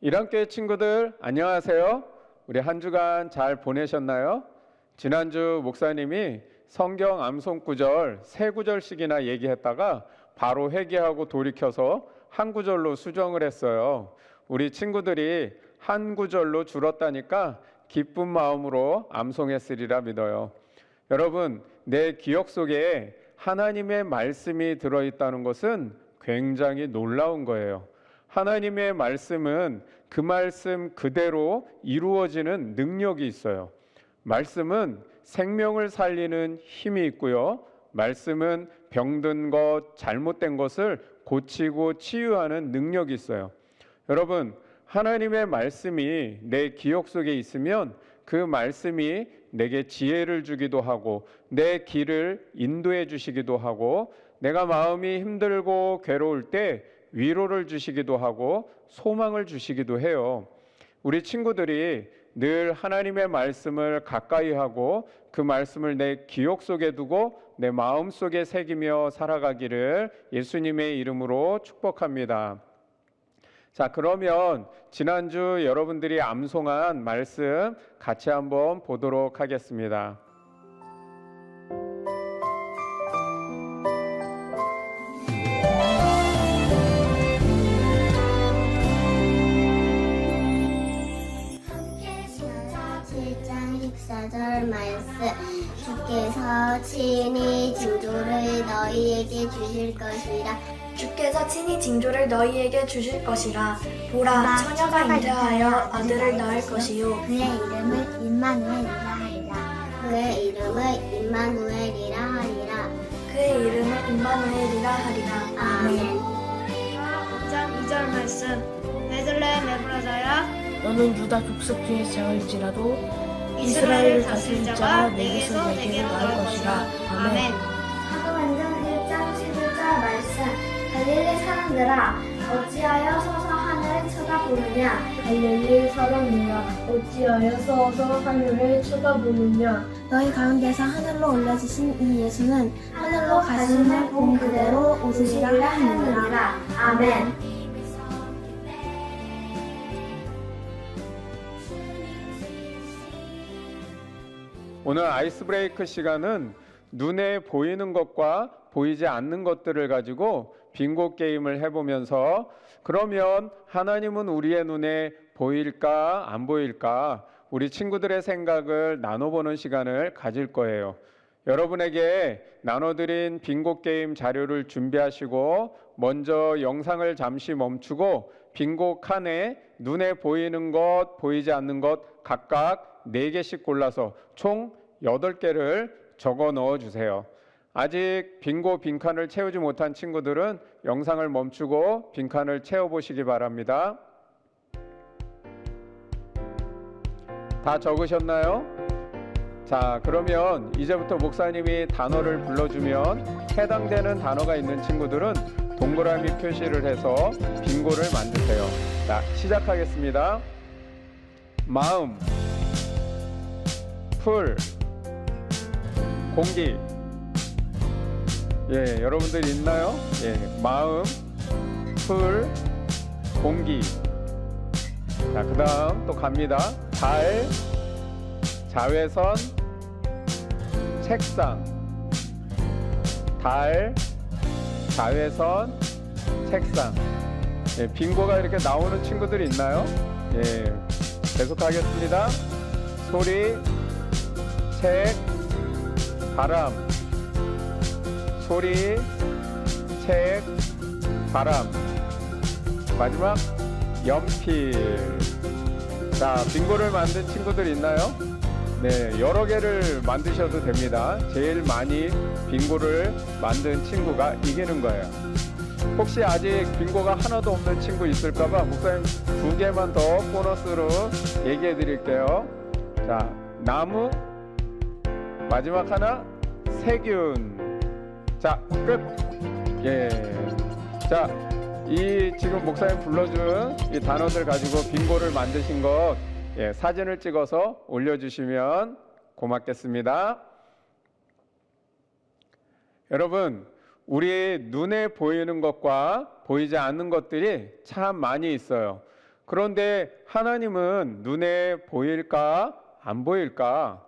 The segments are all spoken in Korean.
일한교회 친구들 안녕하세요. 우리 한 주간 잘 보내셨나요? 지난주 목사님이 성경 암송 구절 세 구절씩이나 얘기했다가 바로 회개하고 돌이켜서 한 구절로 수정을 했어요. 우리 친구들이 한 구절로 줄었다니까 기쁜 마음으로 암송했으리라 믿어요. 여러분, 내 기억 속에 하나님의 말씀이 들어있다는 것은 굉장히 놀라운 거예요. 하나님의 말씀은 그 말씀 그대로 이루어지는 능력이 있어요. 말씀은 생명을 살리는 힘이 있고요. 말씀은 병든 것, 잘못된 것을 고치고 치유하는 능력이 있어요. 여러분, 하나님의 말씀이 내 기억 속에 있으면 그 말씀이 내게 지혜를 주기도 하고 내 길을 인도해 주시기도 하고 내가 마음이 힘들고 괴로울 때 위로를 주시기도 하고 소망을 주시기도 해요. 우리 친구들이 늘 하나님의 말씀을 가까이 하고 그 말씀을 내 기억 속에 두고 내 마음 속에 새기며 살아가기를 예수님의 이름으로 축복합니다. 자, 그러면 지난주 여러분들이 암송한 말씀 같이 한번 보도록 하겠습니다. 말씀 주께서 친히 징조를 너희에게 주실 것이라 주께서 친히 징조를 너희에게 주실 것이라 보라 처녀가 잉태하여 아들을 낳을 것이요 그의 이름을 임마누엘이라 하리라 그의 이름을 임마누엘이라 하리라 그의 이름을 임마누엘이라 하리라. 아멘. 5장 2절 말씀 베들레헴 에브라자야 너는 유다 족속 중에 작을지라도 이스라엘을 다스릴 자가 내게서 내게로 나올 것이라. 아멘. 사도행전 1장 11절 말씀 갈릴리 사람들아 어찌하여 서서 하늘을 쳐다보느냐 갈릴리 사람들아 어찌하여 서서 하늘을 쳐다보느냐 너희 가운데서 하늘로 올려지신 이 예수는 하늘로 가심을 본 그대로 오시리라 하느니라. 아멘. 오늘 아이스 브레이크 시간은 눈에 보이는 것과 보이지 않는 것들을 가지고 빙고 게임을 해보면서 그러면 하나님은 우리의 눈에 보일까 안 보일까 우리 친구들의 생각을 나눠보는 시간을 가질 거예요. 여러분에게 나눠드린 빙고 게임 자료를 준비하시고 먼저 영상을 잠시 멈추고 빙고 칸에 눈에 보이는 것, 보이지 않는 것 각각 4개씩 골라서 총 8개를 적어 넣어 주세요. 아직 빙고 빈칸을 채우지 못한 친구들은 영상을 멈추고 빈칸을 채워보시기 바랍니다. 다 적으셨나요? 자, 그러면 이제부터 목사님이 단어를 불러주면 해당되는 단어가 있는 친구들은 동그라미 표시를 해서 빙고를 만드세요. 자, 시작하겠습니다. 마음, 풀, 공기. 예, 여러분들 있나요? 예, 마음, 풀, 공기. 자, 그 다음 또 갑니다. 달, 자외선, 책상. 달, 자외선, 책상. 예, 빙고가 이렇게 나오는 친구들이 있나요? 예, 계속하겠습니다. 소리, 책, 바람. 소리, 책, 바람. 마지막 연필. 자, 빙고를 만든 친구들 있나요? 네, 여러 개를 만드셔도 됩니다. 제일 많이 빙고를 만든 친구가 이기는 거예요. 혹시 아직 빙고가 하나도 없는 친구 있을까봐 목사님 2개만 더 보너스로 얘기해 드릴게요. 자, 나무, 마지막 하나, 세균. 자, 끝. 예. 자, 이 지금 목사님 불러준 이 단어들 가지고 빙고를 만드신 것 사진을 찍어서 올려주시면 고맙겠습니다. 여러분, 우리 눈에 보이는 것과 보이지 않는 것들이 참 많이 있어요. 그런데 하나님은 눈에 보일까? 안 보일까?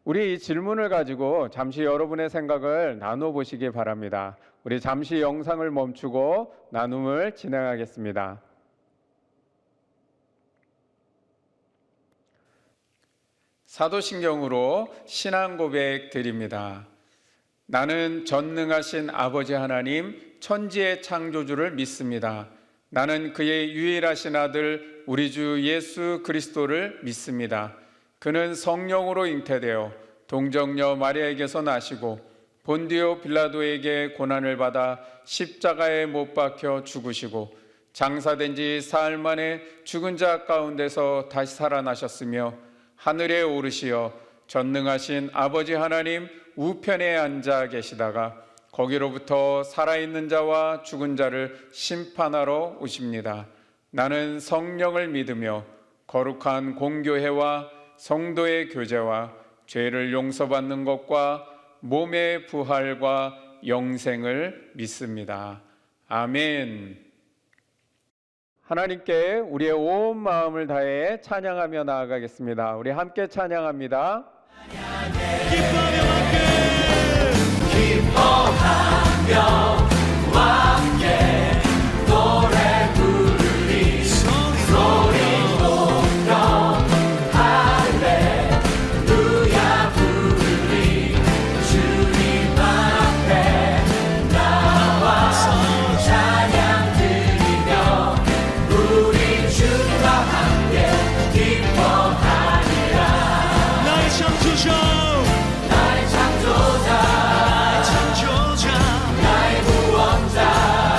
우리 이 질문을 가지고 잠시 여러분의 생각을 나눠보시기 바랍니다. 우리 잠시 영상을 멈추고 나눔을 진행하겠습니다. 사도신경으로 신앙 고백 드립니다. 나는 전능하신 아버지 하나님 천지의 창조주를 믿습니다. 나는 그의 유일하신 아들 우리 주 예수 그리스도를 믿습니다. 그는 성령으로 잉태되어 동정녀 마리아에게서 나시고 본디오 빌라도에게 고난을 받아 십자가에 못 박혀 죽으시고 장사된 지 사흘 만에 죽은 자 가운데서 다시 살아나셨으며 하늘에 오르시어 전능하신 아버지 하나님 우편에 앉아 계시다가 거기로부터 살아있는 자와 죽은 자를 심판하러 오십니다. 나는 성령을 믿으며 거룩한 공교회와 성도의 교제와 죄를 용서받는 것과 몸의 부활과 영생을 믿습니다. 아멘. 하나님께 우리의 온 마음을 다해 찬양하며 나아가겠습니다. 우리 함께 찬양합니다. 나의 창조자, 나의 구원자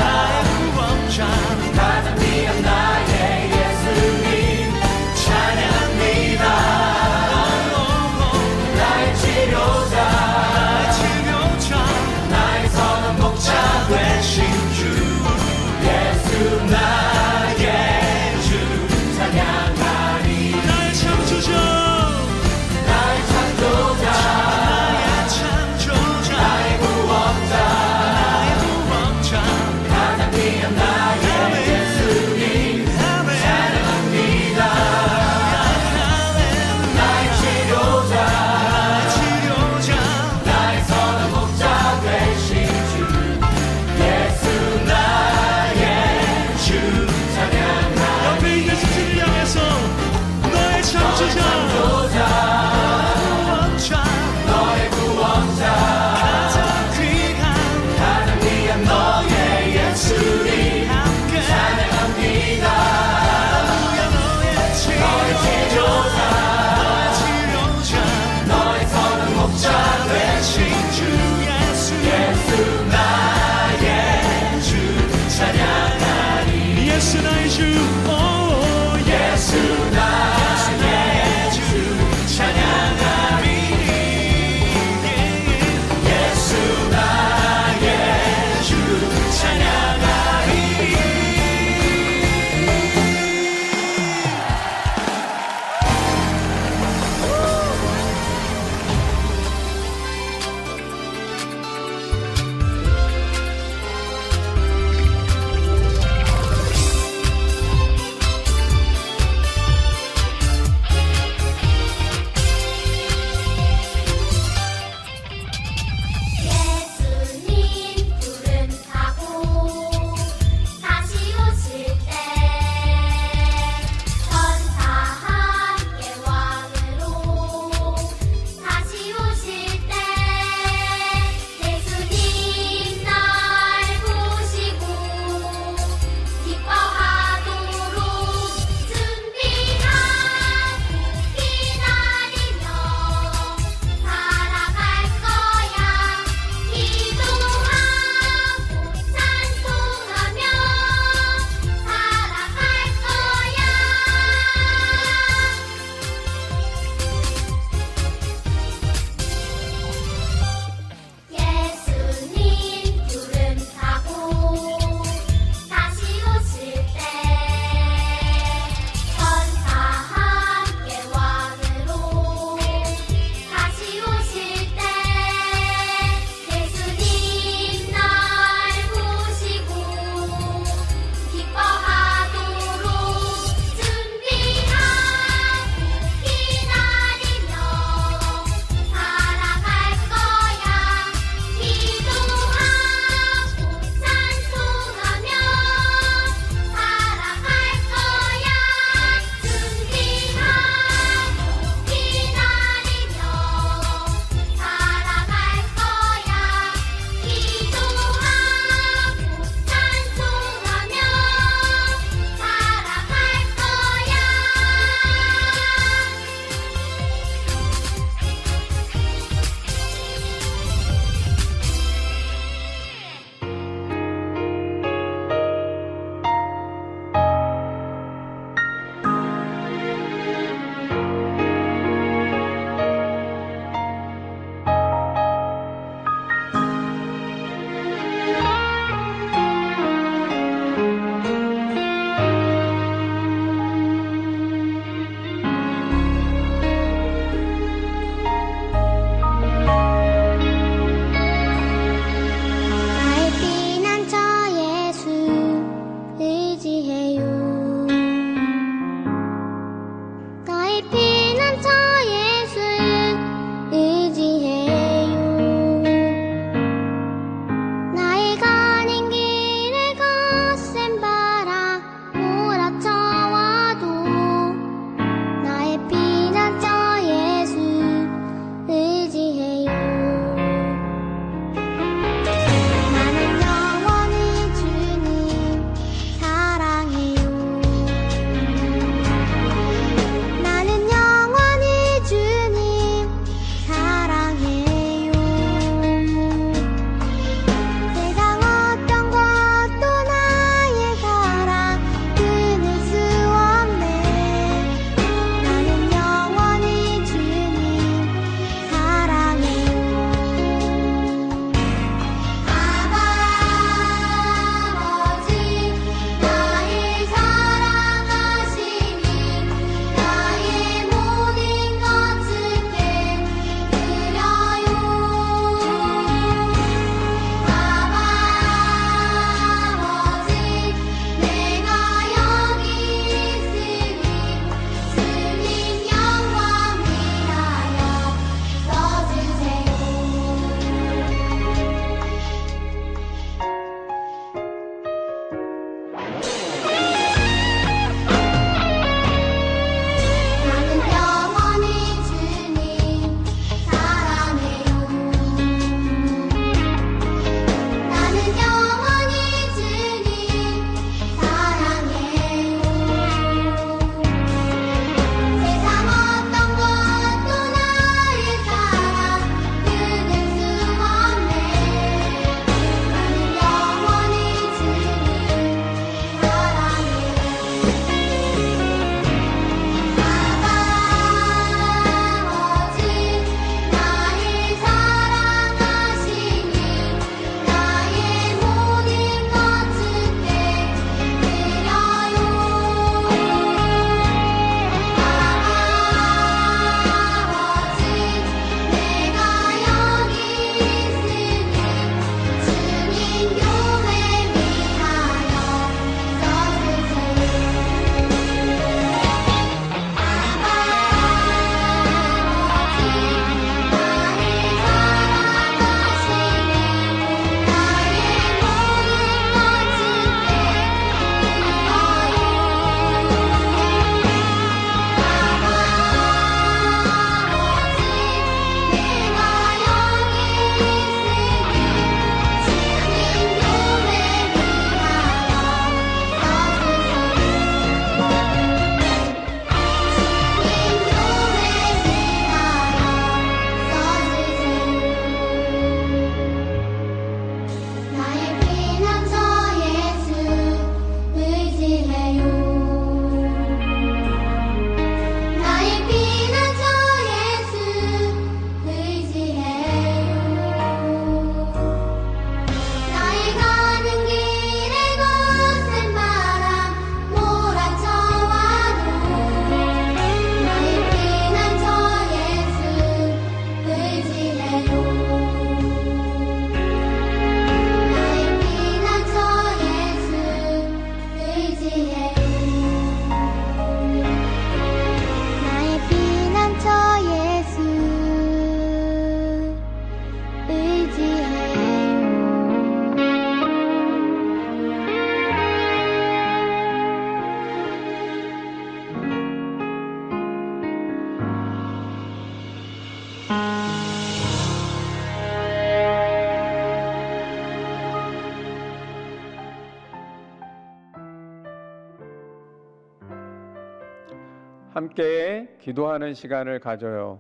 함께 기도하는 시간을 가져요.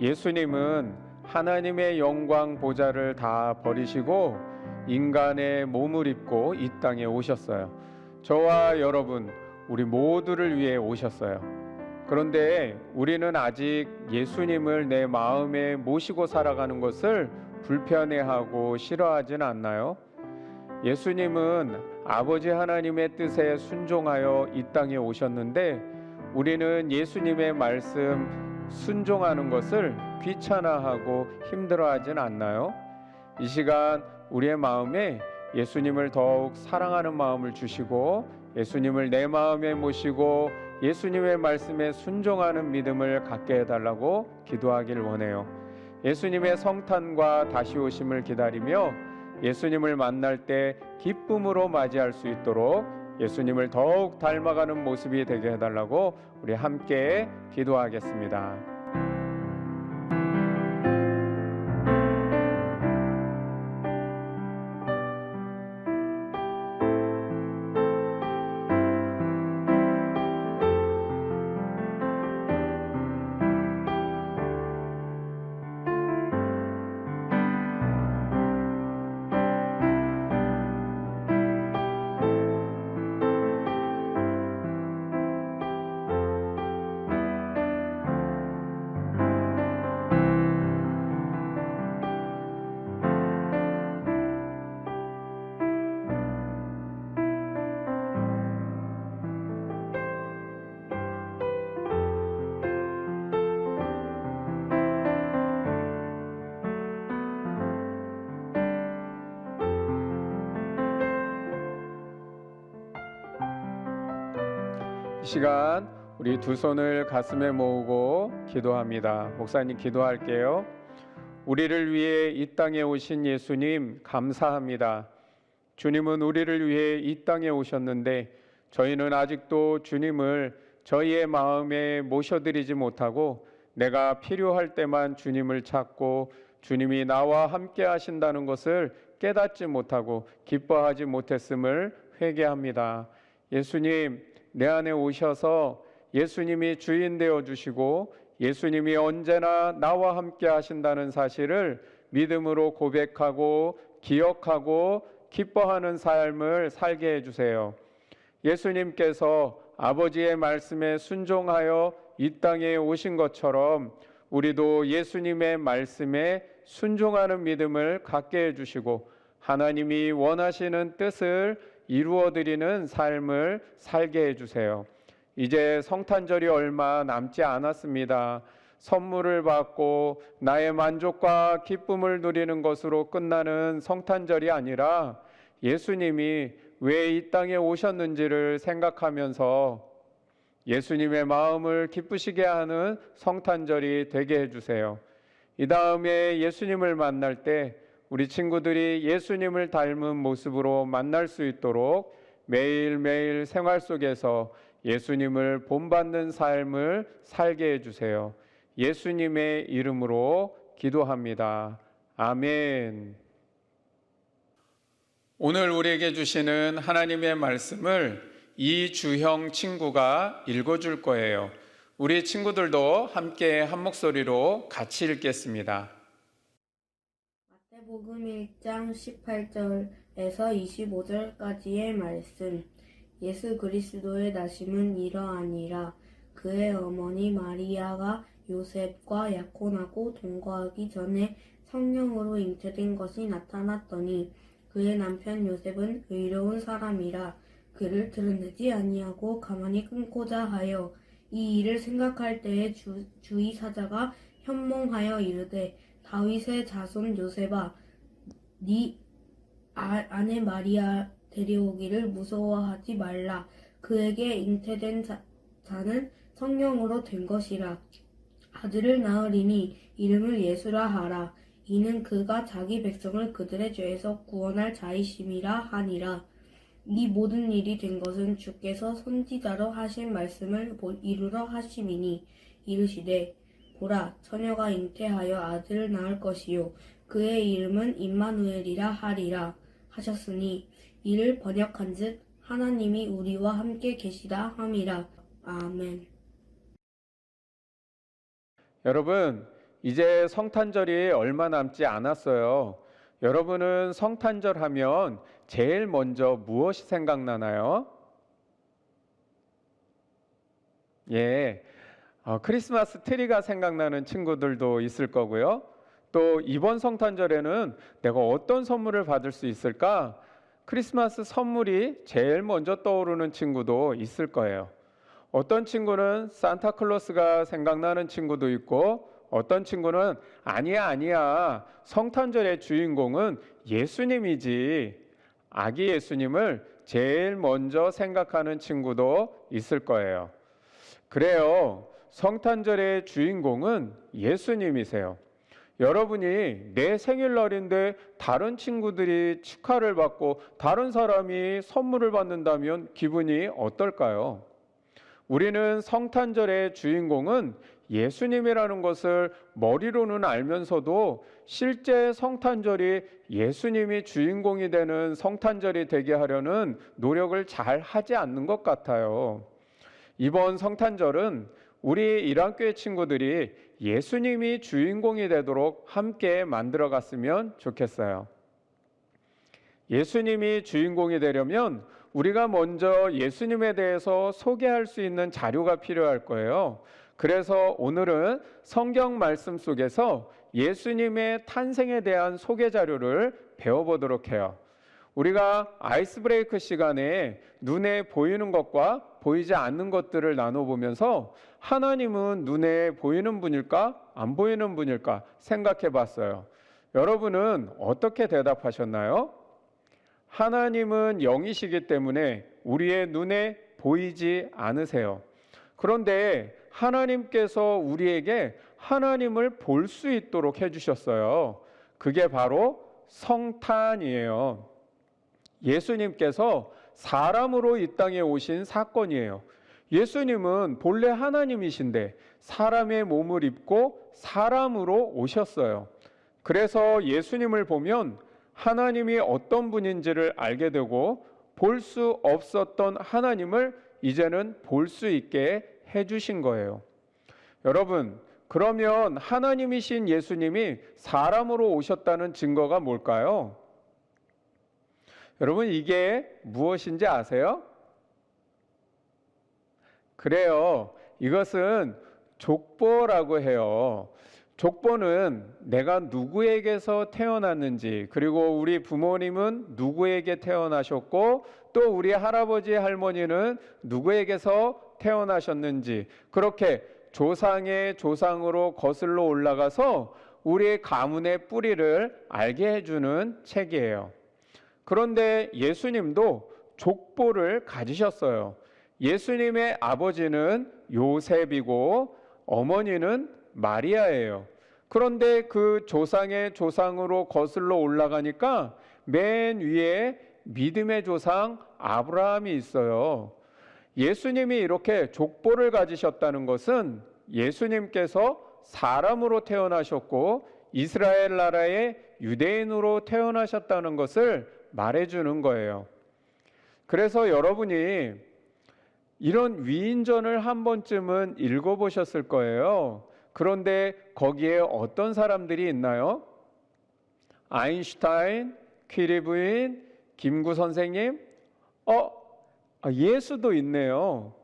예수님은 하나님의 영광 보좌를 다 버리시고 인간의 몸을 입고 이 땅에 오셨어요. 저와 여러분, 우리 모두를 위해 오셨어요. 그런데 우리는 아직 예수님을 내 마음에 모시고 살아가는 것을 불편해하고 싫어하진 않나요? 예수님은 아버지 하나님의 뜻에 순종하여 이 땅에 오셨는데 우리는 예수님의 말씀 순종하는 것을 귀찮아하고 힘들어하진 않나요? 이 시간 우리의 마음에 예수님을 더욱 사랑하는 마음을 주시고 예수님을 내 마음에 모시고 예수님의 말씀에 순종하는 믿음을 갖게 해달라고 기도하길 원해요. 예수님의 성탄과 다시 오심을 기다리며 예수님을 만날 때 기쁨으로 맞이할 수 있도록 예수님을 더욱 닮아가는 모습이 되게 해달라고 우리 함께 기도하겠습니다. 이 시간 우리 두 손을 가슴에 모으고 기도합니다. 목사님 기도할게요. 우리를 위해 이 땅에 오신 예수님 감사합니다. 주님은 우리를 위해 이 땅에 오셨는데 저희는 아직도 주님을 저희의 마음에 모셔드리지 못하고 내가 필요할 때만 주님을 찾고 주님이 나와 함께 하신다는 것을 깨닫지 못하고 기뻐하지 못했음을 회개합니다. 예수님, 내 안에 오셔서 예수님이 주인 되어 주시고 예수님이 언제나 나와 함께 하신다는 사실을 믿음으로 고백하고 기억하고 기뻐하는 삶을 살게 해주세요. 예수님께서 아버지의 말씀에 순종하여 이 땅에 오신 것처럼 우리도 예수님의 말씀에 순종하는 믿음을 갖게 해주시고 하나님이 원하시는 뜻을 이루어드리는 삶을 살게 해주세요. 이제 성탄절이 얼마 남지 않았습니다. 선물을 받고 나의 만족과 기쁨을 누리는 것으로 끝나는 성탄절이 아니라 예수님이 왜 이 땅에 오셨는지를 생각하면서 예수님의 마음을 기쁘시게 하는 성탄절이 되게 해주세요. 이 다음에 예수님을 만날 때 우리 친구들이 예수님을 닮은 모습으로 만날 수 있도록 매일매일 생활 속에서 예수님을 본받는 삶을 살게 해주세요. 예수님의 이름으로 기도합니다. 아멘. 오늘 우리에게 주시는 하나님의 말씀을 이주형 친구가 읽어줄 거예요. 우리 친구들도 함께 한 목소리로 같이 읽겠습니다. 마태복음 1장 18절에서 25절까지의 말씀. 예수 그리스도의 나심은 이러하니라. 그의 어머니 마리아가 요셉과 약혼하고 동거하기 전에 성령으로 잉태된 것이 나타났더니 그의 남편 요셉은 의로운 사람이라 그를 드러내지 아니하고 가만히 끊고자 하여 이 일을 생각할 때에 주의 사자가 현몽하여 이르되 다윗의 자손 요셉아 네 아내 마리아 데려오기를 무서워하지 말라. 그에게 잉태된 자는 성령으로 된 것이라. 아들을 낳으리니 이름을 예수라 하라. 이는 그가 자기 백성을 그들의 죄에서 구원할 자이심이라 하니라. 이 모든 일이 된 것은 주께서 선지자로 하신 말씀을 이루러 하심이니 이르시되 보라 처녀가 잉태하여 아들을 낳을 것이요 그의 이름은 임마누엘이라 하리라 하셨으니 이를 번역한즉 하나님이 우리와 함께 계시다 함이라. 아멘. 여러분, 이제 성탄절이 얼마 남지 않았어요. 여러분은 성탄절 하면 제일 먼저 무엇이 생각나나요? 예, 크리스마스 트리가 생각나는 친구들도 있을 거고요. 또 이번 성탄절에는 내가 어떤 선물을 받을 수 있을까? 크리스마스 선물이 제일 먼저 떠오르는 친구도 있을 거예요. 어떤 친구는 산타클로스가 생각나는 친구도 있고, 어떤 친구는 아니야 성탄절의 주인공은 예수님이지, 아기 예수님을 제일 먼저 생각하는 친구도 있을 거예요. 그래요, 성탄절의 주인공은 예수님이세요. 여러분이 내 생일날인데 다른 친구들이 축하를 받고 다른 사람이 선물을 받는다면 기분이 어떨까요? 우리는 성탄절의 주인공은 예수님이라는 것을 머리로는 알면서도 실제 성탄절이 예수님이 주인공이 되는 성탄절이 되게 하려는 노력을 잘 하지 않는 것 같아요. 이번 성탄절은 우리 일환교회 친구들이 예수님이 주인공이 되도록 함께 만들어 갔으면 좋겠어요. 예수님이 주인공이 되려면 우리가 먼저 예수님에 대해서 소개할 수 있는 자료가 필요할 거예요. 그래서 오늘은 성경 말씀 속에서 예수님의 탄생에 대한 소개 자료를 배워보도록 해요. 우리가 아이스 브레이크 시간에 눈에 보이는 것과 보이지 않는 것들을 나눠보면서 하나님은 눈에 보이는 분일까? 안 보이는 분일까? 생각해 봤어요. 여러분은 어떻게 대답하셨나요? 하나님은 영이시기 때문에 우리의 눈에 보이지 않으세요. 그런데 하나님께서 우리에게 하나님을 볼 수 있도록 해주셨어요. 그게 바로 성탄이에요. 예수님께서 사람으로 이 땅에 오신 사건이에요. 예수님은 본래 하나님이신데 사람의 몸을 입고 사람으로 오셨어요. 그래서 예수님을 보면 하나님이 어떤 분인지를 알게 되고 볼 수 없었던 하나님을 이제는 볼 수 있게 해주신 거예요. 여러분, 그러면 하나님이신 예수님이 사람으로 오셨다는 증거가 뭘까요? 여러분, 이게 무엇인지 아세요? 그래요. 이것은 족보라고 해요. 족보는 내가 누구에게서 태어났는지, 그리고 우리 부모님은 누구에게 태어나셨고, 또 우리 할아버지 할머니는 누구에게서 태어나셨는지, 그렇게 조상의 조상으로 거슬러 올라가서 우리의 가문의 뿌리를 알게 해주는 책이에요. 그런데 예수님도 족보를 가지셨어요. 예수님의 아버지는 요셉이고 어머니는 마리아예요. 그런데 그 조상의 조상으로 거슬러 올라가니까 맨 위에 믿음의 조상 아브라함이 있어요. 예수님이 이렇게 족보를 가지셨다는 것은 예수님께서 사람으로 태어나셨고 이스라엘 나라의 유대인으로 태어나셨다는 것을 말해주는 거예요. 그래서 여러분이 이런 위인전을 한 번쯤은 읽어보셨을 거예요. 그런데 거기에 어떤 사람들이 있나요? 아인슈타인, 퀴리 부인, 김구 선생님, 예수도 있네요.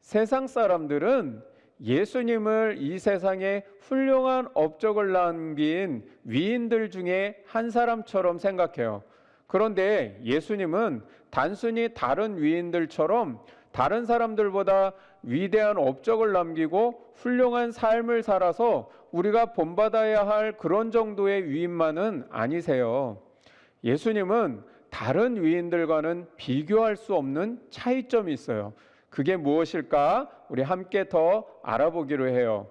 세상 사람들은 예수님을 이 세상에 훌륭한 업적을 남긴 위인들 중에 한 사람처럼 생각해요. 그런데 예수님은 단순히 다른 위인들처럼 다른 사람들보다 위대한 업적을 남기고 훌륭한 삶을 살아서 우리가 본받아야 할 그런 정도의 위인만은 아니세요. 예수님은 다른 위인들과는 비교할 수 없는 차이점이 있어요. 그게 무엇일까? 우리 함께 더 알아보기로 해요.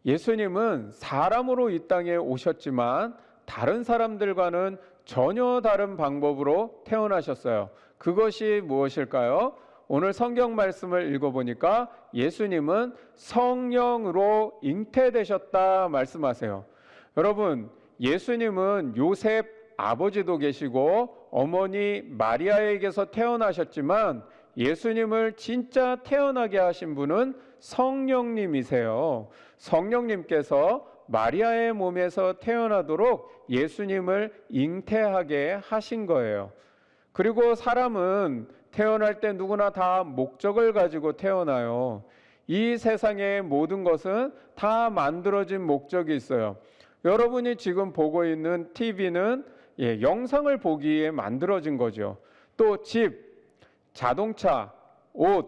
예수님은 사람으로 이 땅에 오셨지만 다른 사람들과는 전혀 다른 방법으로 태어나셨어요. 그것이 무엇일까요? 오늘 성경 말씀을 읽어보니까 예수님은 성령으로 잉태되셨다 말씀하세요. 여러분, 예수님은 요셉 아버지도 계시고 어머니 마리아에게서 태어나셨지만 예수님을 진짜 태어나게 하신 분은 성령님이세요. 성령님께서 마리아의 몸에서 태어나도록 예수님을 잉태하게 하신 거예요. 그리고 사람은 태어날 때 누구나 다 목적을 가지고 태어나요. 이 세상의 모든 것은 다 만들어진 목적이 있어요. 여러분이 지금 보고 있는 TV는 영상을 보기 위해 만들어진 거죠. 또 집, 자동차, 옷,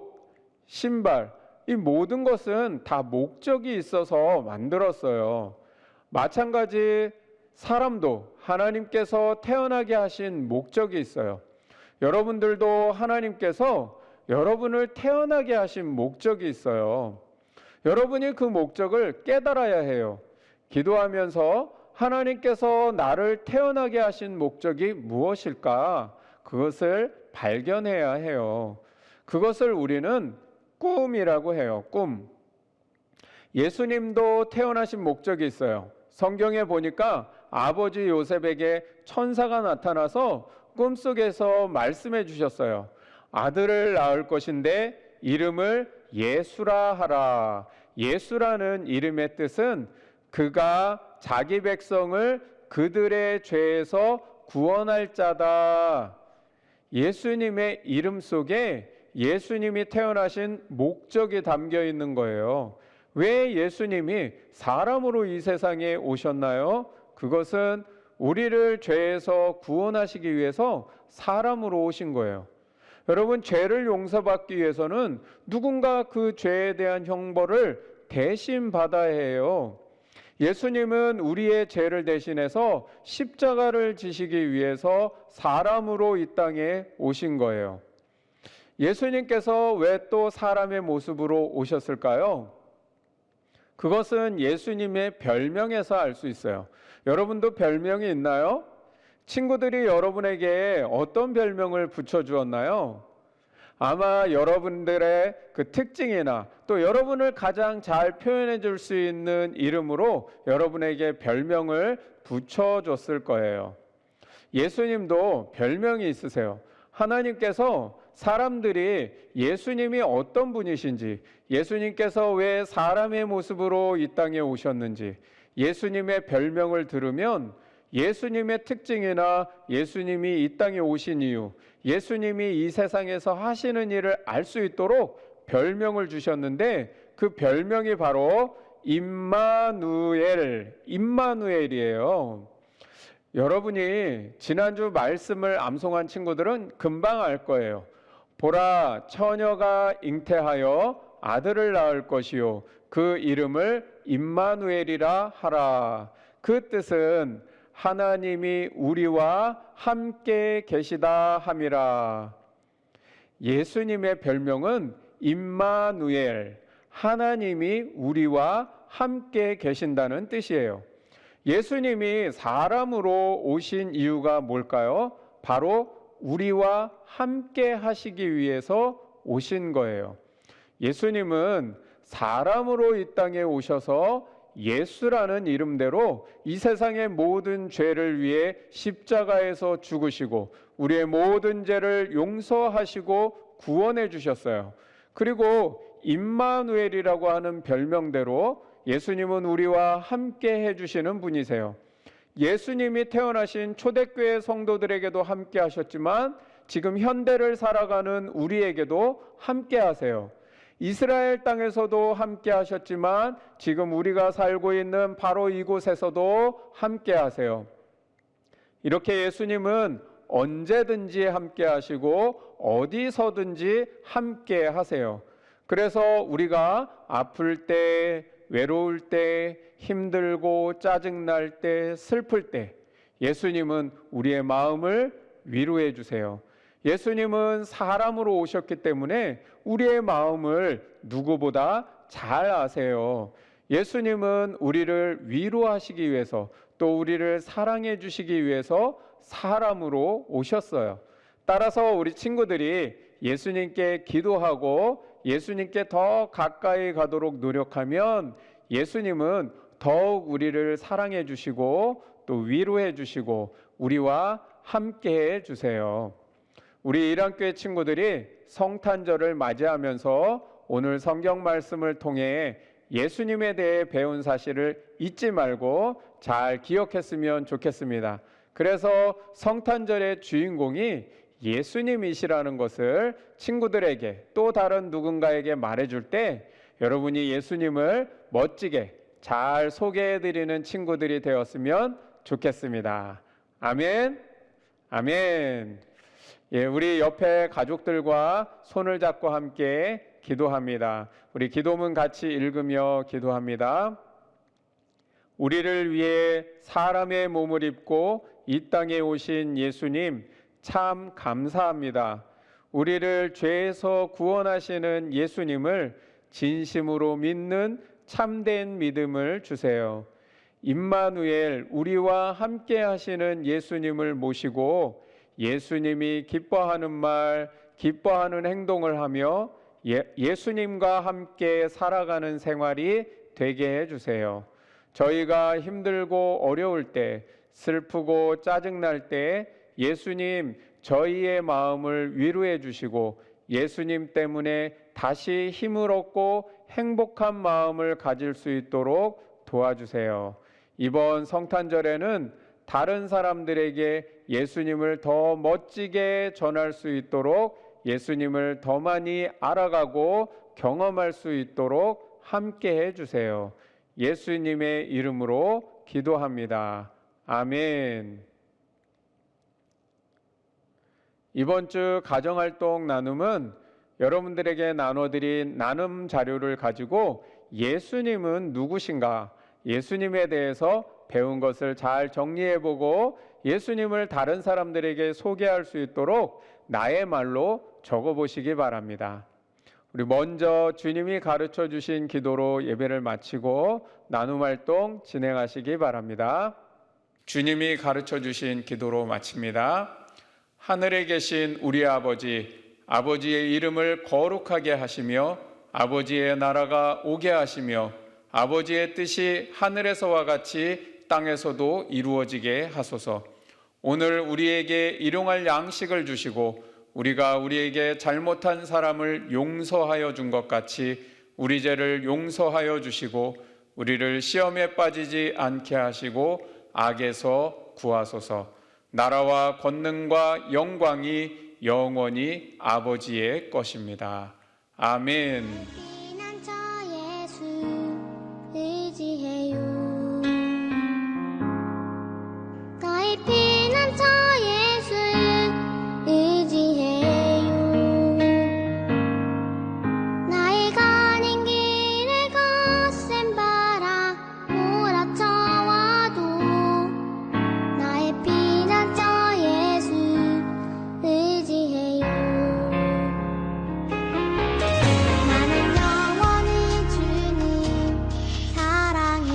신발, 이 모든 것은 다 목적이 있어서 만들었어요. 마찬가지 사람도 하나님께서 태어나게 하신 목적이 있어요. 여러분들도 하나님께서 여러분을 태어나게 하신 목적이 있어요. 여러분이 그 목적을 깨달아야 해요. 기도하면서 하나님께서 나를 태어나게 하신 목적이 무엇일까? 그것을 발견해야 해요. 그것을 우리는 꿈이라고 해요. 꿈. 예수님도 태어나신 목적이 있어요. 성경에 보니까 아버지 요셉에게 천사가 나타나서 꿈속에서 말씀해 주셨어요. 아들을 낳을 것인데 이름을 예수라 하라. 예수라는 이름의 뜻은 그가 자기 백성을 그들의 죄에서 구원할 자다. 예수님의 이름 속에 예수님이 태어나신 목적이 담겨 있는 거예요. 왜 예수님이 사람으로 이 세상에 오셨나요? 그것은 우리를 죄에서 구원하시기 위해서 사람으로 오신 거예요. 여러분, 죄를 용서받기 위해서는 누군가 그 죄에 대한 형벌을 대신 받아야 해요. 예수님은 우리의 죄를 대신해서 십자가를 지시기 위해서 사람으로 이 땅에 오신 거예요. 예수님께서 왜 또 사람의 모습으로 오셨을까요? 그것은 예수님의 별명에서 알 수 있어요. 여러분도 별명이 있나요? 친구들이 여러분에게 어떤 별명을 붙여주었나요? 아마 여러분들의 그 특징이나 또 여러분을 가장 잘 표현해 줄 수 있는 이름으로 여러분에게 별명을 붙여줬을 거예요. 예수님도 별명이 있으세요. 하나님께서 사람들이 예수님이 어떤 분이신지, 예수님께서 왜 사람의 모습으로 이 땅에 오셨는지, 예수님의 별명을 들으면 예수님의 특징이나 예수님이 이 땅에 오신 이유, 예수님이 이 세상에서 하시는 일을 알 수 있도록 별명을 주셨는데 그 별명이 바로 임마누엘이에요. 여러분이 지난주 말씀을 암송한 친구들은 금방 알 거예요. 보라, 처녀가 잉태하여 아들을 낳을 것이요 그 이름을 임마누엘이라 하라. 그 뜻은 하나님이 우리와 함께 계시다 함이라. 예수님의 별명은 임마누엘, 하나님이 우리와 함께 계신다는 뜻이에요. 예수님이 사람으로 오신 이유가 뭘까요? 바로 우리와 함께 하시기 위해서 오신 거예요. 예수님은 사람으로 이 땅에 오셔서 예수라는 이름대로 이 세상의 모든 죄를 위해 십자가에서 죽으시고 우리의 모든 죄를 용서하시고 구원해 주셨어요. 그리고 임마누엘이라고 하는 별명대로 예수님은 우리와 함께 해주시는 분이세요. 예수님이 태어나신 초대교회 성도들에게도 함께 하셨지만 지금 현대를 살아가는 우리에게도 함께 하세요. 이스라엘 땅에서도 함께 하셨지만 지금 우리가 살고 있는 바로 이곳에서도 함께 하세요. 이렇게 예수님은 언제든지 함께 하시고 어디서든지 함께 하세요. 그래서 우리가 아플 때, 외로울 때, 힘들고 짜증날 때, 슬플 때 예수님은 우리의 마음을 위로해 주세요. 예수님은 사람으로 오셨기 때문에 우리의 마음을 누구보다 잘 아세요. 예수님은 우리를 위로하시기 위해서 또 우리를 사랑해 주시기 위해서 사람으로 오셨어요. 따라서 우리 친구들이 예수님께 기도하고 예수님께 더 가까이 가도록 노력하면 예수님은 더욱 우리를 사랑해 주시고 또 위로해 주시고 우리와 함께 해 주세요. 우리 일안교회 친구들이 성탄절을 맞이하면서 오늘 성경 말씀을 통해 예수님에 대해 배운 사실을 잊지 말고 잘 기억했으면 좋겠습니다. 그래서 성탄절의 주인공이 예수님이시라는 것을 친구들에게 또 다른 누군가에게 말해줄 때 여러분이 예수님을 멋지게 잘 소개해드리는 친구들이 되었으면 좋겠습니다. 아멘. 아멘. 예, 우리 옆에 가족들과 손을 잡고 함께 기도합니다. 우리 기도문 같이 읽으며 기도합니다. 우리를 위해 사람의 몸을 입고 이 땅에 오신 예수님 참 감사합니다. 우리를 죄에서 구원하시는 예수님을 진심으로 믿는 참된 믿음을 주세요. 임마누엘, 우리와 함께 하시는 예수님을 모시고 예수님이 기뻐하는 말, 기뻐하는 행동을 하며 예수님과 함께 살아가는 생활이 되게 해주세요. 저희가 힘들고 어려울 때, 슬프고 짜증날 때 예수님 저희의 마음을 위로해 주시고 예수님 때문에 다시 힘을 얻고 행복한 마음을 가질 수 있도록 도와주세요. 이번 성탄절에는 다른 사람들에게 예수님을 더 멋지게 전할 수 있도록 예수님을 더 많이 알아가고 경험할 수 있도록 함께 해주세요. 예수님의 이름으로 기도합니다. 아멘. 이번 주 가정활동 나눔은 여러분들에게 나눠드린 나눔 자료를 가지고 예수님은 누구신가, 예수님에 대해서 배운 것을 잘 정리해보고 예수님을 다른 사람들에게 소개할 수 있도록 나의 말로 적어보시기 바랍니다. 우리 먼저 주님이 가르쳐 주신 기도로 예배를 마치고 나눔 활동 진행하시기 바랍니다. 주님이 가르쳐 주신 기도로 마칩니다. 하늘에 계신 우리 아버지, 아버지의 이름을 거룩하게 하시며 아버지의 나라가 오게 하시며 아버지의 뜻이 하늘에서와 같이 땅에서도 이루어지게 하소서. 오늘 우리에게 일용할 양식을 주시고 우리가 우리에게 잘못한 사람을 용서하여 준 것 같이 우리 죄를 용서하여 주시고 우리를 시험에 빠지지 않게 하시고 악에서 구하소서. 나라와 권능과 영광이 영원히 아버지의 것입니다. 아멘. 피난처 예수 의지해요. 너희 피난처 예수 의지해요. 나의 가는 길에 거센 바람 몰아쳐와도 나의 피난처 예수 의지해요. 나는 영원히 주님 사랑해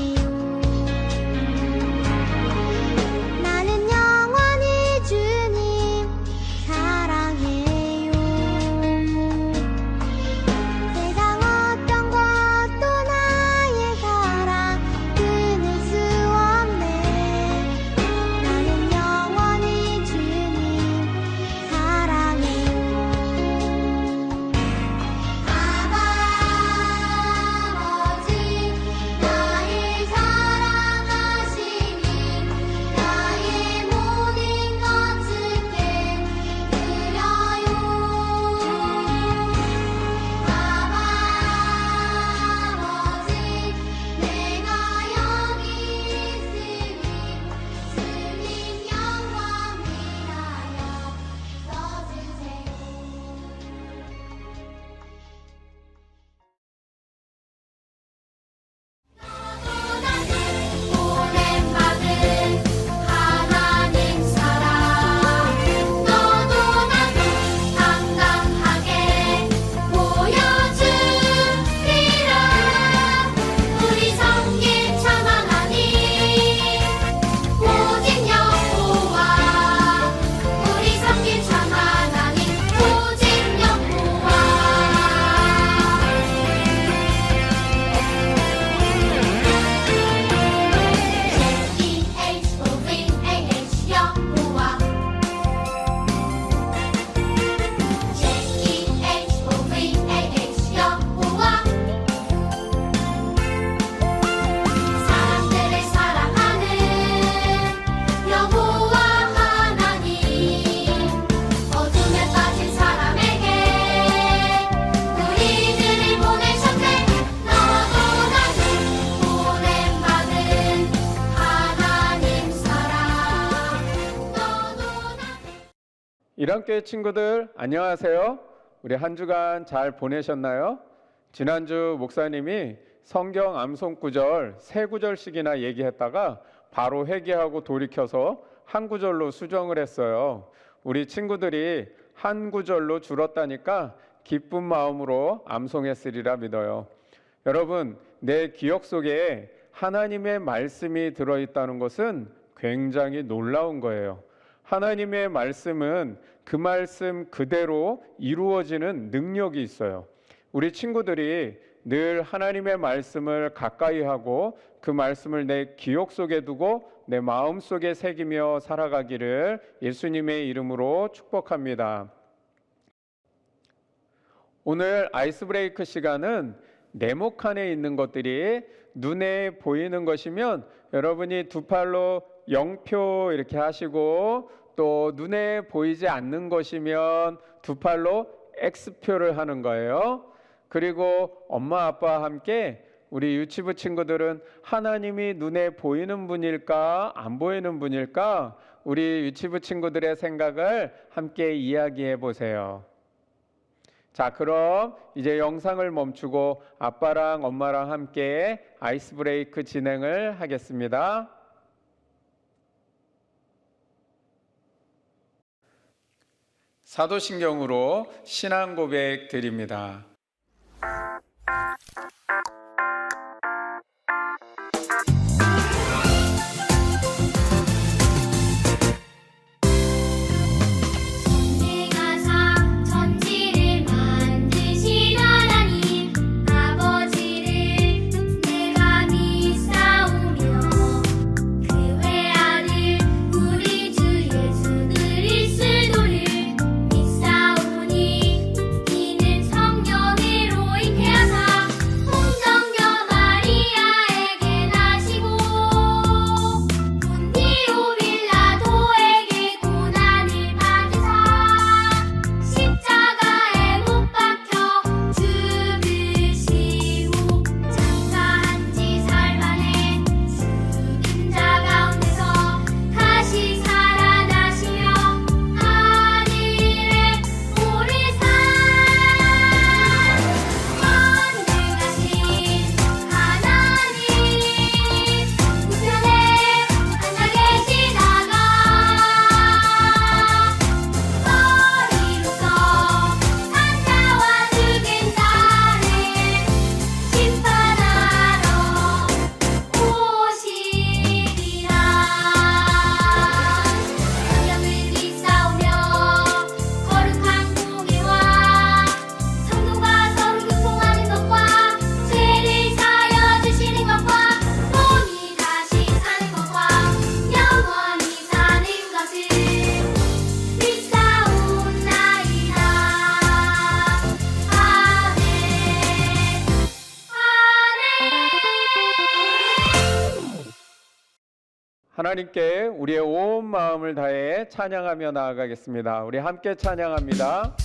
이랑교회 친구들 안녕하세요. 우리 한 주간 잘 보내셨나요? 지난주 목사님이 성경 암송 구절 3구절씩이나 얘기했다가 바로 회개하고 돌이켜서 한 구절로 수정을 했어요. 우리 친구들이 한 구절로 줄었다니까 기쁜 마음으로 암송했으리라 믿어요. 여러분, 내 기억 속에 하나님의 말씀이 들어있다는 것은 굉장히 놀라운 거예요. 하나님의 말씀은 그 말씀 그대로 이루어지는 능력이 있어요. 우리 친구들이 늘 하나님의 말씀을 가까이 하고 그 말씀을 내 기억 속에 두고 내 마음 속에 새기며 살아가기를 예수님의 이름으로 축복합니다. 오늘 아이스 브레이크 시간은 네모칸에 있는 것들이 눈에 보이는 것이면 여러분이 두 팔로 0표 이렇게 하시고, 또 눈에 보이지 않는 것이면 두 팔로 X표를 하는 거예요. 그리고 엄마 아빠와 함께 우리 유치부 친구들은 하나님이 눈에 보이는 분일까 안 보이는 분일까, 우리 유치부 친구들의 생각을 함께 이야기해 보세요. 자, 그럼 이제 영상을 멈추고 아빠랑 엄마랑 함께 아이스 브레이크 진행을 하겠습니다. 사도신경으로 신앙 고백 드립니다. 하나님께 우리의 온 마음을 다해 찬양하며 나아가겠습니다. 우리 함께 찬양합니다.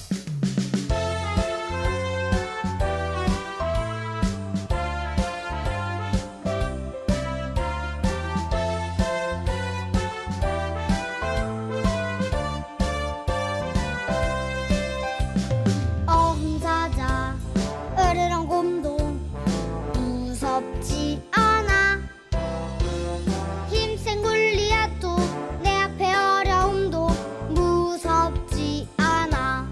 어흥사자 으르렁 곰도 무섭지 않아. 힘센 골리앗도 내 앞에 어려움도 무섭지 않아.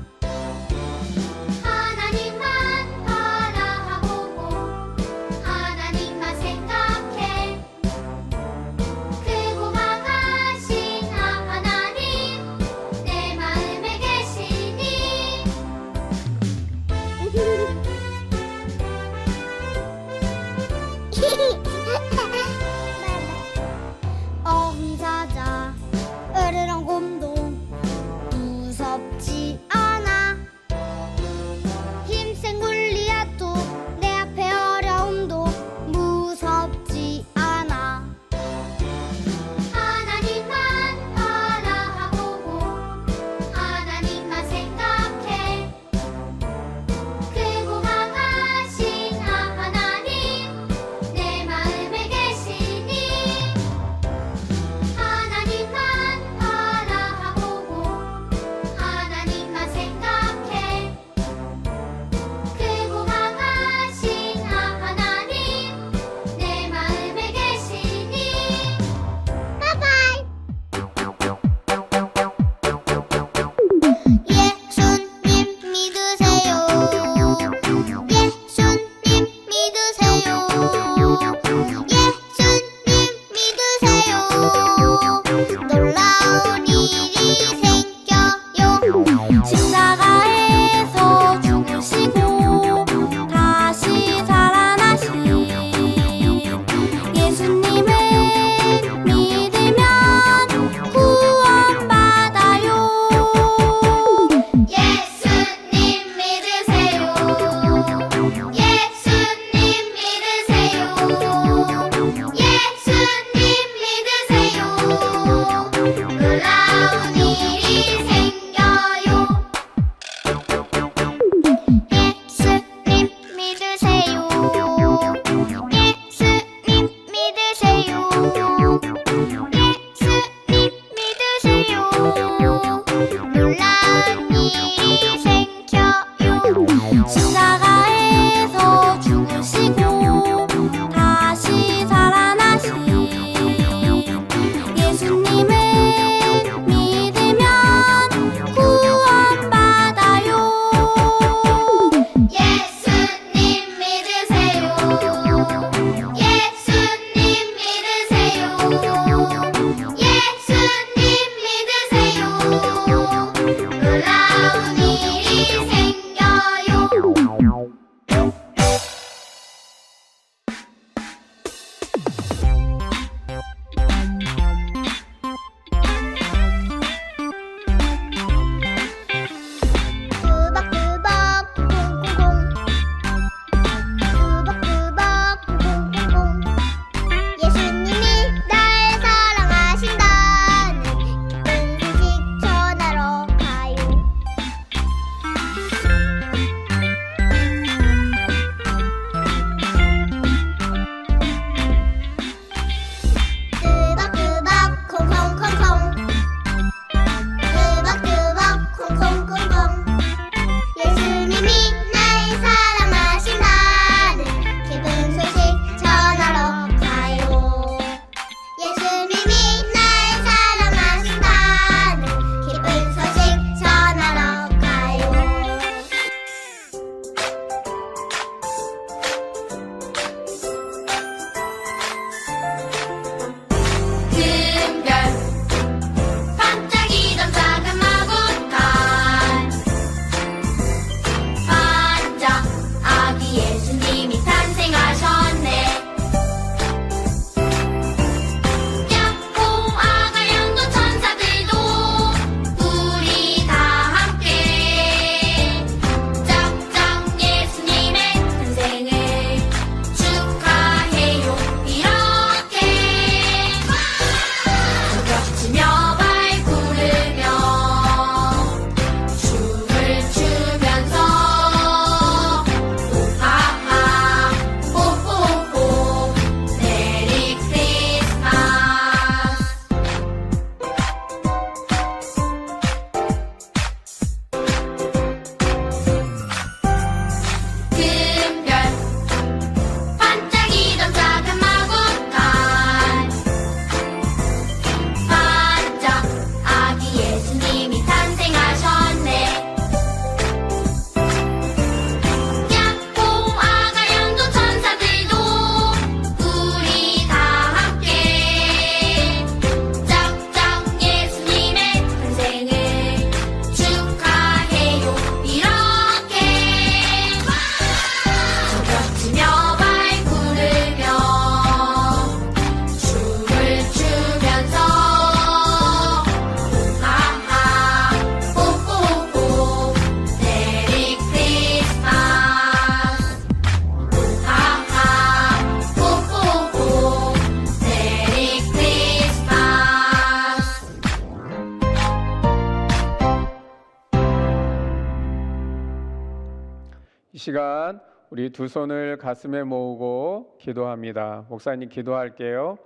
시간 우리 두 손을 가슴에 모으고 기도합니다. 목사님 기도할게요.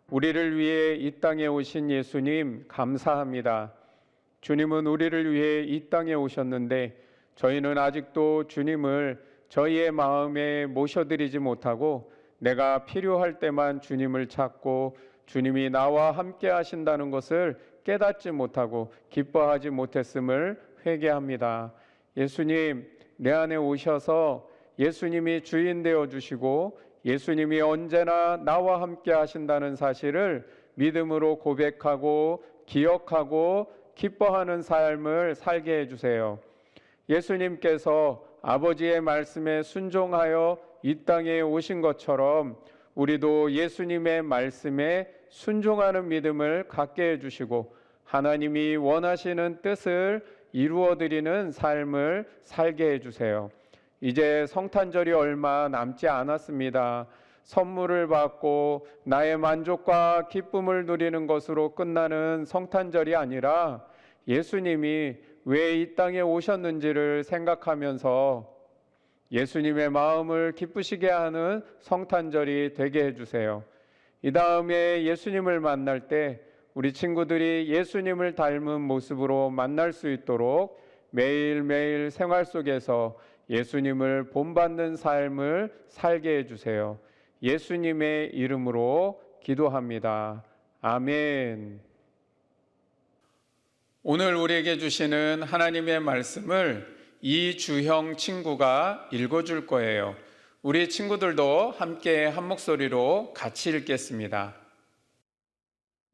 우리를 위해 이 땅에 오신 예수님 감사합니다. 주님은 우리를 위해 이 땅에 오셨는데 저희는 아직도 주님을 저희의 마음에 모셔드리지 못하고 내가 필요할 때만 주님을 찾고 주님이 나와 함께 하신다는 것을 깨닫지 못하고 기뻐하지 못했음을 회개합니다. 예수님, 내 안에 오셔서 예수님이 주인 되어 주시고 예수님이 언제나 나와 함께 하신다는 사실을 믿음으로 고백하고 기억하고 기뻐하는 삶을 살게 해주세요. 예수님께서 아버지의 말씀에 순종하여 이 땅에 오신 것처럼 우리도 예수님의 말씀에 순종하는 믿음을 갖게 해주시고 하나님이 원하시는 뜻을 이루어드리는 삶을 살게 해주세요. 이제 성탄절이 얼마 남지 않았습니다. 선물을 받고 나의 만족과 기쁨을 누리는 것으로 끝나는 성탄절이 아니라 예수님이 왜 이 땅에 오셨는지를 생각하면서 예수님의 마음을 기쁘시게 하는 성탄절이 되게 해주세요. 이 다음에 예수님을 만날 때 우리 친구들이 예수님을 닮은 모습으로 만날 수 있도록 매일매일 생활 속에서 예수님을 본받는 삶을 살게 해주세요. 예수님의 이름으로 기도합니다. 아멘. 오늘 우리에게 주시는 하나님의 말씀을 이주형 친구가 읽어줄 거예요. 우리 친구들도 함께 한 목소리로 같이 읽겠습니다.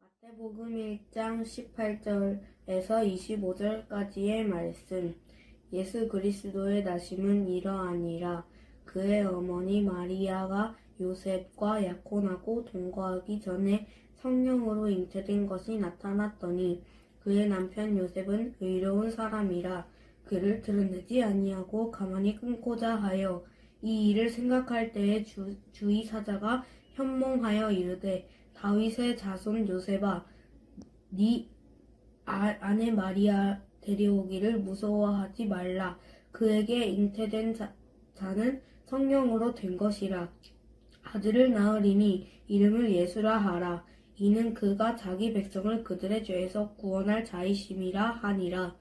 마태복음 1장 18절에서 25절까지의 말씀. 예수 그리스도의 나심은 이러하니라. 그의 어머니 마리아가 요셉과 약혼하고 동거하기 전에 성령으로 잉태된 것이 나타났더니 그의 남편 요셉은 의로운 사람이라 그를 드러내지 아니하고 가만히 끊고자 하여 이 일을 생각할 때에 주의 사자가 현몽하여 이르되 다윗의 자손 요셉아 네 아내 마리아 데려오기를 무서워하지 말라. 그에게 잉태된 자는 성령으로 된 것이라. 아들을 낳으리니 이름을 예수라 하라. 이는 그가 자기 백성을 그들의 죄에서 구원할 자이심이라 하니라.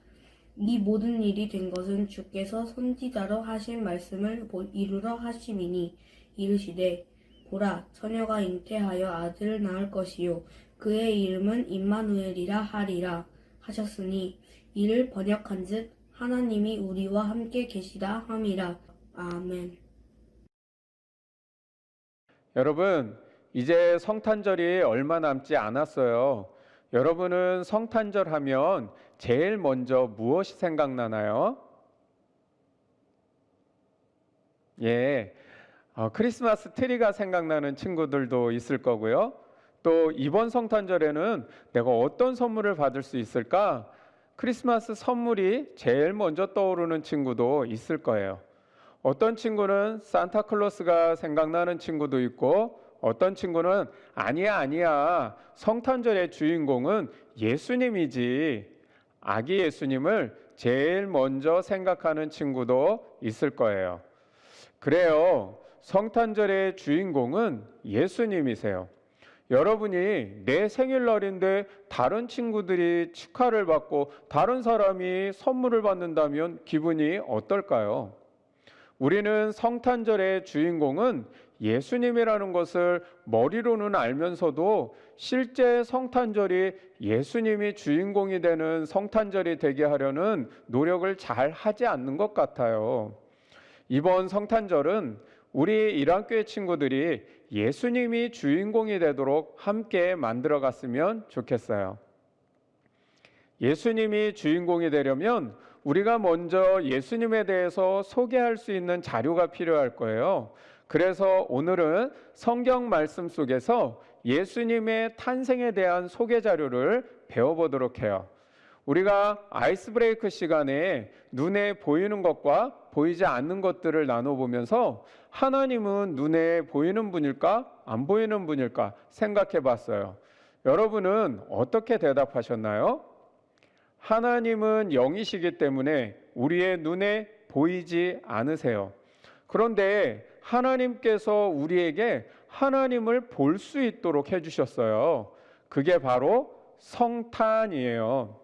이 모든 일이 된 것은 주께서 선지자로 하신 말씀을 이루러 하심이니 이르시되 보라 처녀가 잉태하여 아들을 낳을 것이요 그의 이름은 임마누엘이라 하리라 하셨으니 이를 번역한즉 하나님이 우리와 함께 계시다 함이라. 아멘. 여러분, 이제 성탄절이 얼마 남지 않았어요. 여러분은 성탄절 하면 제일 먼저 무엇이 생각나나요? 크리스마스 트리가 생각나는 친구들도 있을 거고요. 또 이번 성탄절에는 내가 어떤 선물을 받을 수 있을까? 크리스마스 선물이 제일 먼저 떠오르는 친구도 있을 거예요. 어떤 친구는 산타클로스가 생각나는 친구도 있고 어떤 친구는 아니야 성탄절의 주인공은 예수님이지 아기 예수님을 제일 먼저 생각하는 친구도 있을 거예요. 그래요. 성탄절의 주인공은 예수님이세요. 여러분이 내 생일날인데 다른 친구들이 축하를 받고 다른 사람이 선물을 받는다면 기분이 어떨까요? 우리는 성탄절의 주인공은 예수님이라는 것을 머리로는 알면서도 실제 성탄절이 예수님이 주인공이 되는 성탄절이 되게 하려는 노력을 잘 하지 않는 것 같아요. 이번 성탄절은 우리 일환교회 친구들이 예수님이 주인공이 되도록 함께 만들어갔으면 좋겠어요. 예수님이 주인공이 되려면 우리가 먼저 예수님에 대해서 소개할 수 있는 자료가 필요할 거예요. 그래서 오늘은 성경 말씀 속에서 예수님의 탄생에 대한 소개 자료를 배워보도록 해요. 우리가 아이스 브레이크 시간에 눈에 보이는 것과 보이지 않는 것들을 나눠보면서 하나님은 눈에 보이는 분일까? 안 보이는 분일까? 생각해 봤어요. 여러분은 어떻게 대답하셨나요? 하나님은 영이시기 때문에 우리의 눈에 보이지 않으세요. 그런데 하나님께서 우리에게 하나님을 볼 수 있도록 해주셨어요. 그게 바로 성탄이에요.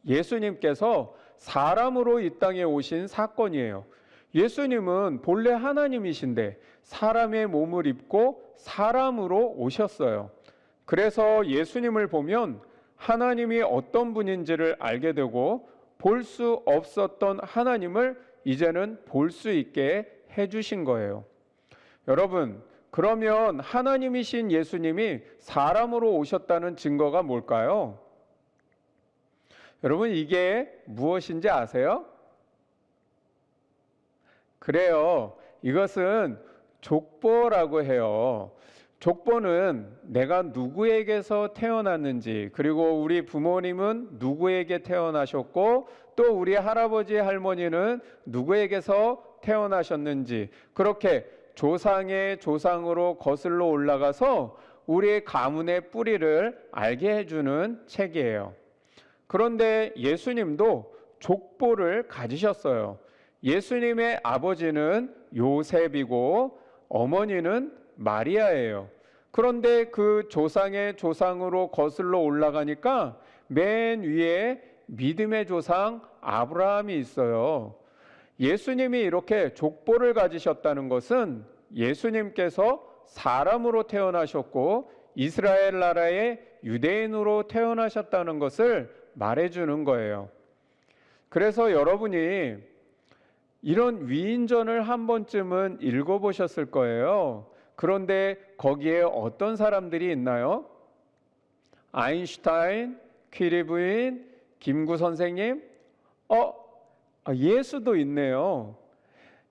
예수님께서 사람으로 이 땅에 오신 사건이에요. 예수님은 본래 하나님이신데 사람의 몸을 입고 사람으로 오셨어요. 그래서 예수님을 보면 하나님이 어떤 분인지를 알게 되고 볼 수 없었던 하나님을 이제는 볼 수 있게 해주신 거예요. 여러분, 그러면 하나님이신 예수님이 사람으로 오셨다는 증거가 뭘까요? 여러분, 이게 무엇인지 아세요? 그래요. 이것은 족보라고 해요. 족보는 내가 누구에게서 태어났는지, 그리고 우리 부모님은 누구에게 태어나셨고, 또 우리 할아버지 할머니는 누구에게서 태어나셨는지, 그렇게 조상의 조상으로 거슬러 올라가서 우리의 가문의 뿌리를 알게 해주는 책이에요. 그런데 예수님도 족보를 가지셨어요. 예수님의 아버지는 요셉이고 어머니는 마리아예요. 그런데 그 조상의 조상으로 거슬러 올라가니까 맨 위에 믿음의 조상 아브라함이 있어요. 예수님이 이렇게 족보를 가지셨다는 것은 예수님께서 사람으로 태어나셨고 이스라엘 나라의 유대인으로 태어나셨다는 것을 말해주는 거예요. 그래서 여러분이 이런 위인전을 한 번쯤은 읽어보셨을 거예요. 그런데 거기에 어떤 사람들이 있나요? 아인슈타인, 퀴리 부인, 김구 선생님, 예수도 있네요.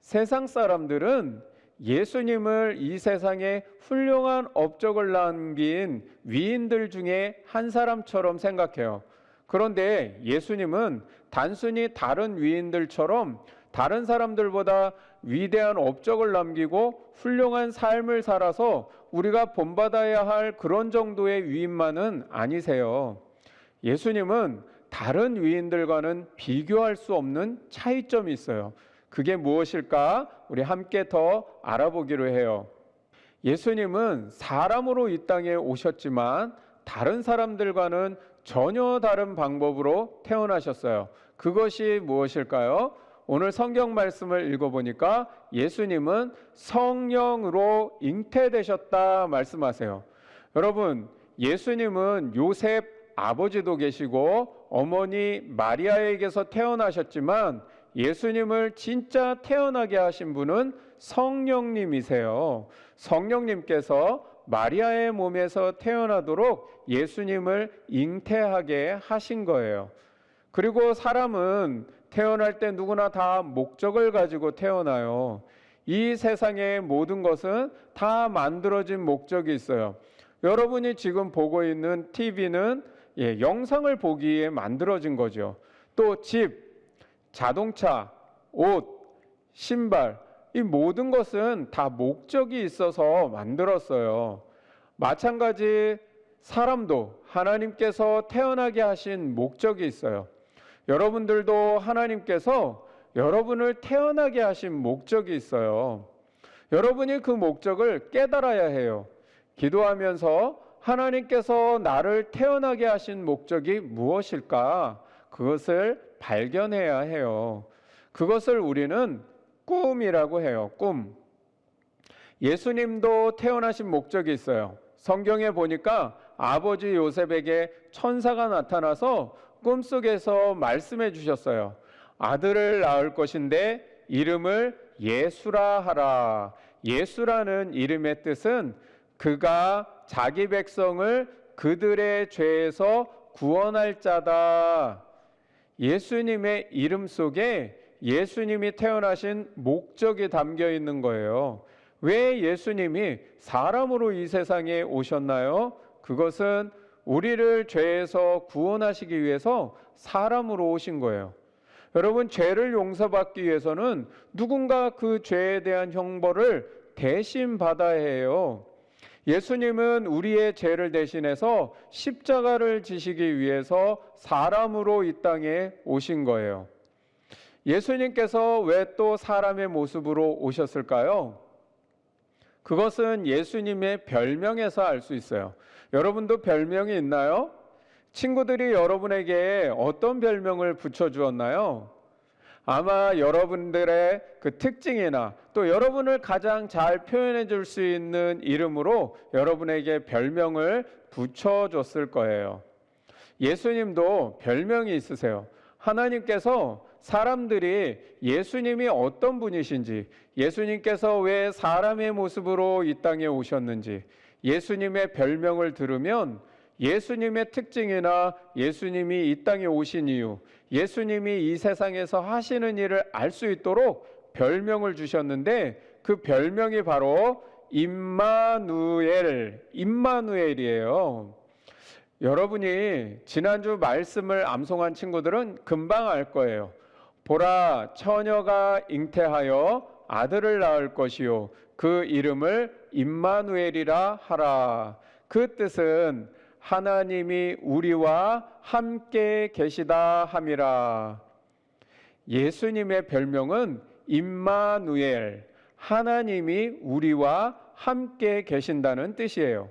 세상 사람들은 예수님을 이 세상에 훌륭한 업적을 남긴 위인들 중에 한 사람처럼 생각해요. 그런데 예수님은 단순히 다른 위인들처럼 다른 사람들보다 위대한 업적을 남기고 훌륭한 삶을 살아서 우리가 본받아야 할 그런 정도의 위인만은 아니세요. 예수님은 다른 위인들과는 비교할 수 없는 차이점이 있어요. 그게 무엇일까? 우리 함께 더 알아보기로 해요. 예수님은 사람으로 이 땅에 오셨지만 다른 사람들과는 전혀 다른 방법으로 태어나셨어요. 그것이 무엇일까요? 오늘 성경 말씀을 읽어보니까 예수님은 성령으로 잉태되셨다 말씀하세요. 여러분, 예수님은 요셉 아버지도 계시고 어머니 마리아에게서 태어나셨지만 예수님을 진짜 태어나게 하신 분은 성령님이세요. 성령님께서 마리아의 몸에서 태어나도록 예수님을 잉태하게 하신 거예요. 그리고 사람은 태어날 때 누구나 다 목적을 가지고 태어나요. 이 세상의 모든 것은 다 만들어진 목적이 있어요. 여러분이 지금 보고 있는 TV는 영상을 보기 위해 만들어진 거죠. 또 집, 자동차, 옷, 신발, 이 모든 것은 다 목적이 있어서 만들었어요. 마찬가지 사람도 하나님께서 태어나게 하신 목적이 있어요. 여러분들도 하나님께서 여러분을 태어나게 하신 목적이 있어요. 여러분이 그 목적을 깨달아야 해요. 기도하면서 하나님께서 나를 태어나게 하신 목적이 무엇일까? 그것을 발견해야 해요. 그것을 우리는 꿈이라고 해요. 꿈. 예수님도 태어나신 목적이 있어요. 성경에 보니까 아버지 요셉에게 천사가 나타나서 꿈속에서 말씀해 주셨어요. 아들을 낳을 것인데 이름을 예수라 하라. 예수라는 이름의 뜻은 그가 자기 백성을 그들의 죄에서 구원할 자다. 예수님의 이름 속에 예수님이 태어나신 목적이 담겨 있는 거예요. 왜 예수님이 사람으로 이 세상에 오셨나요? 그것은 우리를 죄에서 구원하시기 위해서 사람으로 오신 거예요. 여러분, 죄를 용서받기 위해서는 누군가 그 죄에 대한 형벌을 대신 받아야 해요. 예수님은 우리의 죄를 대신해서 십자가를 지시기 위해서 사람으로 이 땅에 오신 거예요. 예수님께서 왜 또 사람의 모습으로 오셨을까요? 그것은 예수님의 별명에서 알 수 있어요. 여러분도 별명이 있나요? 친구들이 여러분에게 어떤 별명을 붙여주었나요? 아마 여러분들의 그 특징이나 또 여러분을 가장 잘 표현해 줄 수 있는 이름으로 여러분에게 별명을 붙여줬을 거예요. 예수님도 별명이 있으세요. 하나님께서 사람들이 예수님이 어떤 분이신지, 예수님께서 왜 사람의 모습으로 이 땅에 오셨는지, 예수님의 별명을 들으면 예수님의 특징이나 예수님이 이 땅에 오신 이유, 예수님이 이 세상에서 하시는 일을 알 수 있도록 별명을 주셨는데 그 별명이 바로 임마누엘이에요. 여러분이 지난주 말씀을 암송한 친구들은 금방 알 거예요. 보라, 처녀가 잉태하여 아들을 낳을 것이요 그 이름을 임마누엘이라 하라. 그 뜻은 하나님이 우리와 함께 계시다 함이라. 예수님의 별명은 임마누엘, 하나님이 우리와 함께 계신다는 뜻이에요.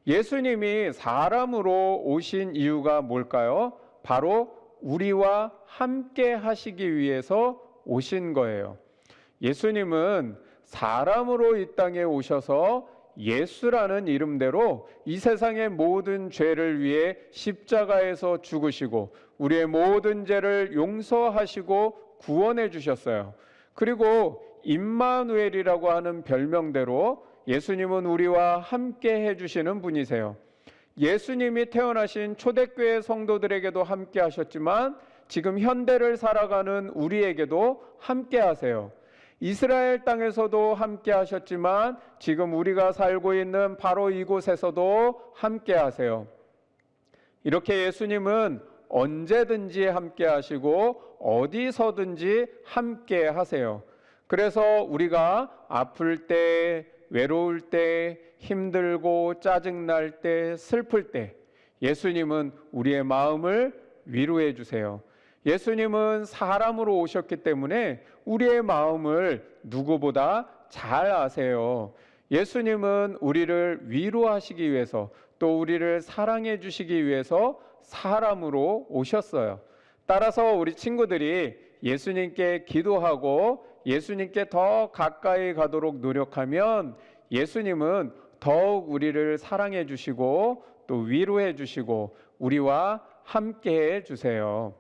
예수님이 사람으로 오신 이유가 뭘까요? 바로 우리와 함께 하시기 위해서 오신 거예요. 예수님은 사람으로 이 땅에 오셔서 예수라는 이름대로 이 세상의 모든 죄를 위해 십자가에서 죽으시고 우리의 모든 죄를 용서하시고 구원해 주셨어요. 그리고 임마누엘이라고 하는 별명대로 예수님은 우리와 함께 해주시는 분이세요. 예수님이 태어나신 초대교회 성도들에게도 함께 하셨지만 지금 현대를 살아가는 우리에게도 함께 하세요. 이스라엘 땅에서도 함께 하셨지만 지금 우리가 살고 있는 바로 이곳에서도 함께 하세요. 이렇게 예수님은 언제든지 함께 하시고 어디서든지 함께 하세요. 그래서 우리가 아플 때, 외로울 때, 힘들고 짜증날 때, 슬플 때 예수님은 우리의 마음을 위로해 주세요. 예수님은 사람으로 오셨기 때문에 우리의 마음을 누구보다 잘 아세요. 예수님은 우리를 위로하시기 위해서 또 우리를 사랑해 주시기 위해서 사람으로 오셨어요. 따라서 우리 친구들이 예수님께 기도하고 예수님께 더 가까이 가도록 노력하면 예수님은 더욱 우리를 사랑해 주시고 또 위로해 주시고 우리와 함께 해 주세요.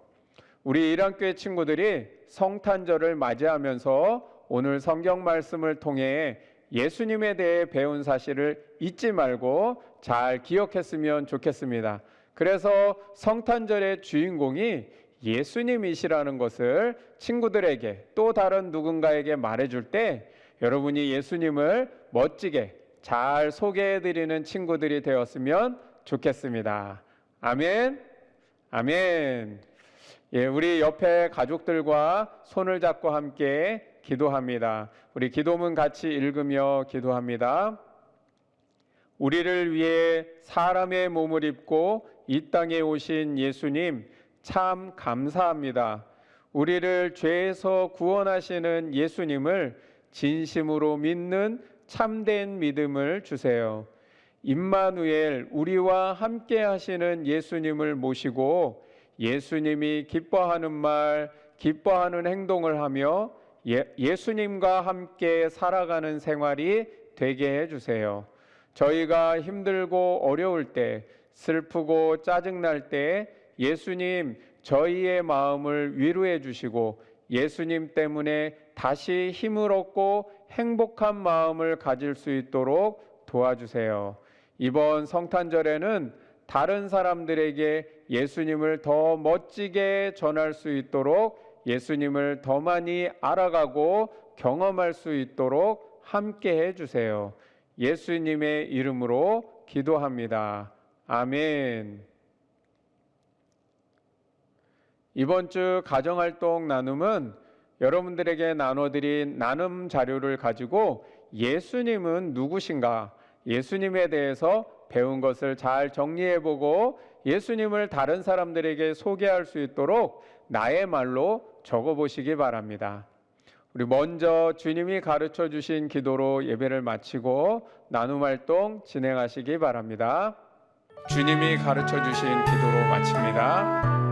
우리 일안교회 친구들이 성탄절을 맞이하면서 오늘 성경 말씀을 통해 예수님에 대해 배운 사실을 잊지 말고 잘 기억했으면 좋겠습니다. 그래서 성탄절의 주인공이 예수님이시라는 것을 친구들에게 또 다른 누군가에게 말해줄 때 여러분이 예수님을 멋지게 잘 소개해드리는 친구들이 되었으면 좋겠습니다. 아멘, 아멘. 예, 우리 옆에 가족들과 손을 잡고 함께 기도합니다. 우리 기도문 같이 읽으며 기도합니다. 우리를 위해 사람의 몸을 입고 이 땅에 오신 예수님 참 감사합니다. 우리를 죄에서 구원하시는 예수님을 진심으로 믿는 참된 믿음을 주세요. 임마누엘, 우리와 함께 하시는 예수님을 모시고 예수님이 기뻐하는 말, 기뻐하는 행동을 하며 예수님과 함께 살아가는 생활이 되게 해주세요. 저희가 힘들고 어려울 때, 슬프고 짜증날 때 예수님 저희의 마음을 위로해 주시고 예수님 때문에 다시 힘을 얻고 행복한 마음을 가질 수 있도록 도와주세요. 이번 성탄절에는 다른 사람들에게 예수님을 더 멋지게 전할 수 있도록 예수님을 더 많이 알아가고 경험할 수 있도록 함께 해주세요. 예수님의 이름으로 기도합니다. 아멘. 이번 주 가정활동 나눔은 여러분들에게 나눠드린 나눔 자료를 가지고 예수님은 누구신가, 예수님에 대해서 배운 것을 잘 정리해보고 예수님을 다른 사람들에게 소개할 수 있도록 나의 말로 적어 보시기 바랍니다. 우리 먼저 주님이 가르쳐 주신 기도로 예배를 마치고 나눔 활동 진행하시기 바랍니다. 주님이 가르쳐 주신 기도로 마칩니다.